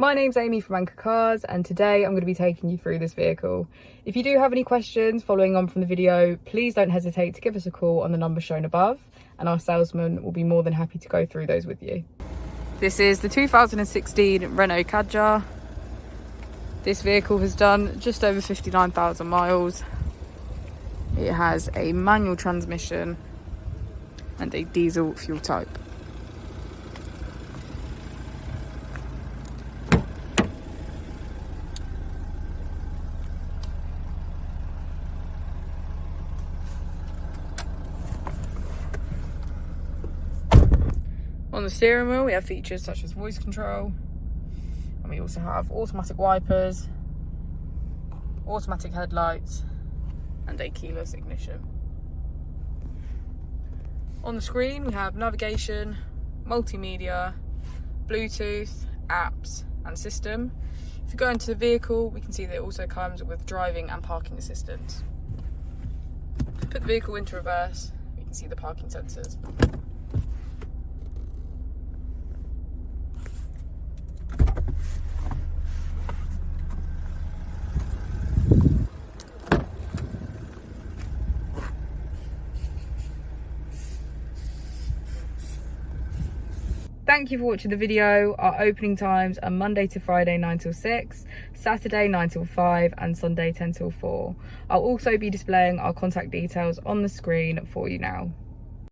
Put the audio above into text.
My name's Amy from Anchor Cars, and today I'm going to be taking you through this vehicle. If you do have any questions following on from the video, please don't hesitate to give us a call on the number shown above, and our salesman will be more than happy to go through those with you. This is the 2016 Renault Kadjar. This vehicle has done just over 59,000 miles. It has a manual transmission and a diesel fuel type. On the steering wheel, we have features such as voice control, and we also have automatic wipers, automatic headlights, and a keyless ignition. On the screen, we have navigation, multimedia, Bluetooth, apps, and system. If you go into the vehicle, we can see that it also comes with driving and parking assistance. Put the vehicle into reverse, we can see the parking sensors. Thank you for watching the video. Our opening times are Monday to Friday 9 till 6, Saturday 9 till 5, and Sunday 10 till 4. I'll also be displaying our contact details on the screen for you now.